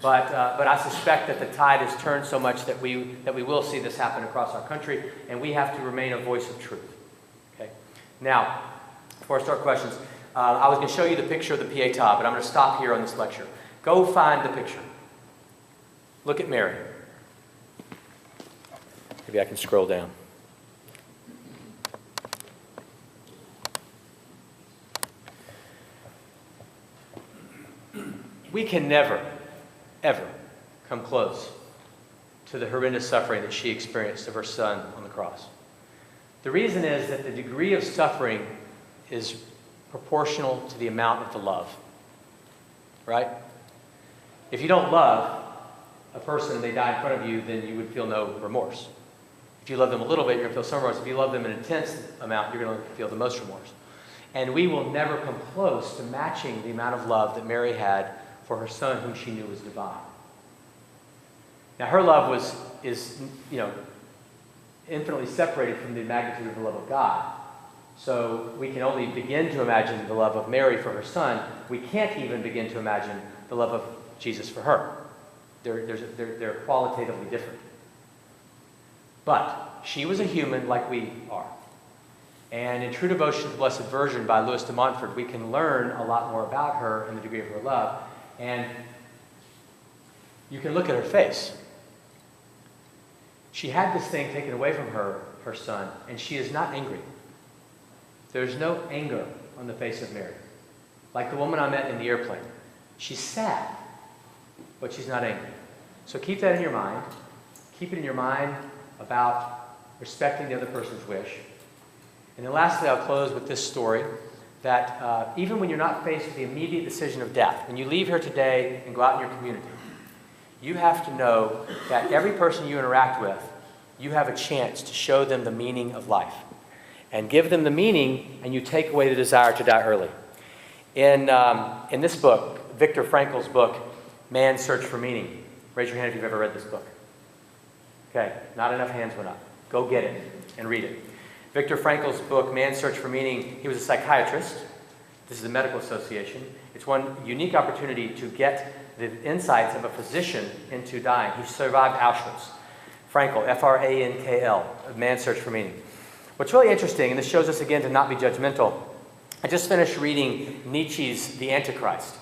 But I suspect that the tide has turned so much that we will see this happen across our country, and we have to remain a voice of truth. Okay. Now, before I start questions, I was going to show you the picture of the Pietà, but I'm going to stop here on this lecture. Go find the picture. Look at Mary. Maybe I can scroll down. We can never, ever come close to the horrendous suffering that she experienced of her son on the cross. The reason is that the degree of suffering is proportional to the amount of the love. Right? If you don't love a person and they die in front of you, then you would feel no remorse. If you love them a little bit, you're going to feel some remorse. If you love them an intense amount, you're going to feel the most remorse. And we will never come close to matching the amount of love that Mary had for her son, whom she knew was divine. Now, her love is infinitely separated from the magnitude of the love of God. So we can only begin to imagine the love of Mary for her son. We can't even begin to imagine the love of Jesus for her. They're qualitatively different. But she was a human like we are. And in True Devotion to the Blessed Virgin by Louis de Montfort, we can learn a lot more about her and the degree of her love. And you can look at her face. She had this thing taken away from her son, and she is not angry. There's no anger on the face of Mary. Like the woman I met in the airplane. She's sad, but she's not angry. So keep that in your mind. Keep it in your mind about respecting the other person's wish. And then lastly, I'll close with this story, that even when you're not faced with the immediate decision of death, when you leave here today and go out in your community, you have to know that every person you interact with, you have a chance to show them the meaning of life. And give them the meaning, and you take away the desire to die early. In this book, Viktor Frankl's book, Man's Search for Meaning. Raise your hand if you've ever read this book. Okay, not enough hands went up. Go get it and read it. Viktor Frankl's book, Man's Search for Meaning, he was a psychiatrist. This is the Medical Association. It's one unique opportunity to get the insights of a physician into dying. He survived Auschwitz. Frankl, F-R-A-N-K-L, Man's Search for Meaning. What's really interesting, and this shows us again to not be judgmental, I just finished reading Nietzsche's The Antichrist.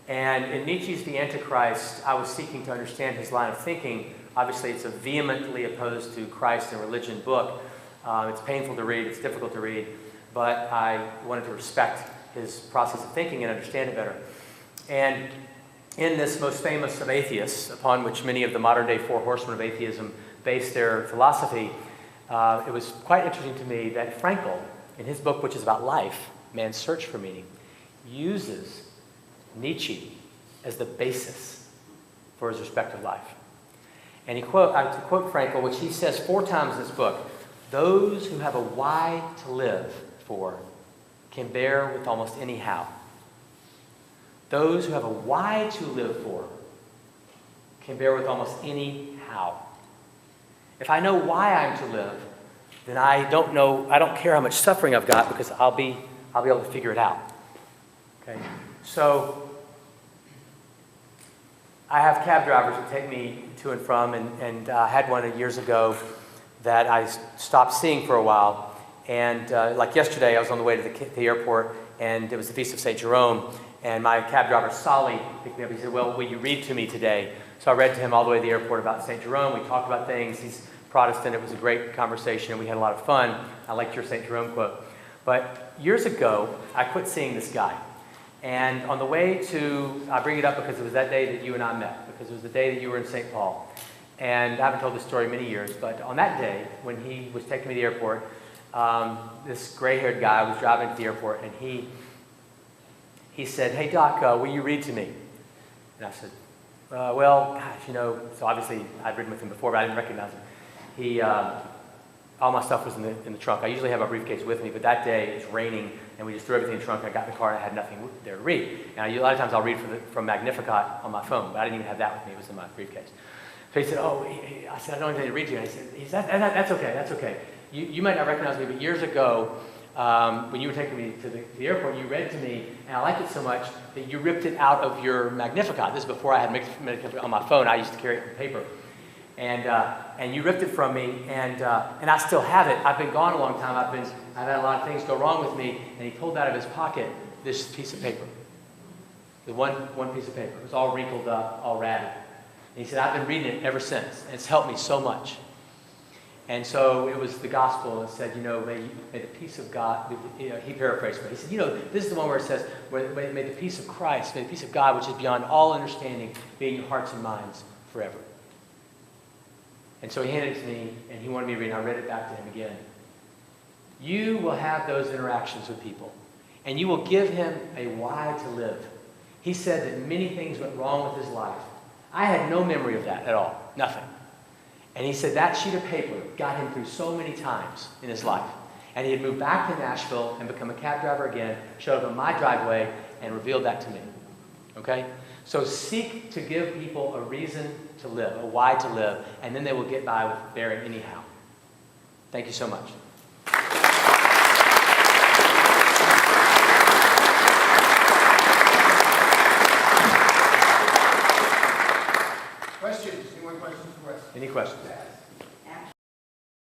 And in Nietzsche's The Antichrist, I was seeking to understand his line of thinking. Obviously, it's a vehemently opposed to Christ and religion book. It's painful to read, it's difficult to read, but I wanted to respect his process of thinking and understand it better. And in this most famous of atheists, upon which many of the modern-day four horsemen of atheism base their philosophy, it was quite interesting to me that Frankl, in his book, which is about life, Man's Search for Meaning, uses Nietzsche as the basis for his respective life. And to quote Frankl, which he says 4 times in this book, "Those who have a why to live for can bear with almost any how." Those who have a why to live for can bear with almost any how. If I know why I'm to live, then I don't care how much suffering I've got, because I'll be able to figure it out. Okay? So I have cab drivers who take me to and from, and I had one years ago that I stopped seeing for a while. And like yesterday, I was on the way to the airport, and it was the Feast of St. Jerome, and my cab driver, Solly, picked me up. He said, "Well, will you read to me today?" So I read to him all the way to the airport about St. Jerome. We talked about things. He's Protestant. It was a great conversation, and we had a lot of fun. I liked your St. Jerome quote. But years ago, I quit seeing this guy. And on the way to, I bring it up because it was that day that you and I met, because it was the day that you were in St. Paul. And I haven't told this story many years, but on that day, when he was taking me to the airport, this gray-haired guy was driving to the airport, and he said, "Hey, Doc, will you read to me?" And I said, well, gosh, you know, so obviously I'd ridden with him before, but I didn't recognize him. All my stuff was in the trunk. I usually have my briefcase with me, but that day it's raining, and we just threw everything in the trunk, and I got in the car, and I had nothing there to read. And a lot of times I'll read from Magnificat on my phone, but I didn't even have that with me. It was in my briefcase. So he said, I said, "I don't have anything to read to you." And he said, that's okay, that's okay. You might not recognize me, but years ago, when you were taking me to the airport, you read to me, and I liked it so much that you ripped it out of your Magnificat. This is before I had Magnificat on my phone. I used to carry it in paper. And you ripped it from me, and I still have it. I've been gone a long time. I've had a lot of things go wrong with me, and he pulled out of his pocket this piece of paper. The one piece of paper. It was all wrinkled up, all ratty. And he said, "I've been reading it ever since, and it's helped me so much." And so it was the gospel. It said, you know, may the peace of God, he paraphrased it. He said, you know, this is the one where it says, may the peace of Christ, may the peace of God, which is beyond all understanding, be in your hearts and minds forever. And so he handed it to me, and he wanted me to read, and I read it back to him again. You will have those interactions with people, and you will give him a why to live. He said that many things went wrong with his life. I had no memory of that at all, nothing. And he said that sheet of paper got him through so many times in his life. And he had moved back to Nashville and become a cab driver again, showed up in my driveway, and revealed that to me. Okay? So seek to give people a reason to live, a why to live, and then they will get by with bearing anyhow. Thank you so much.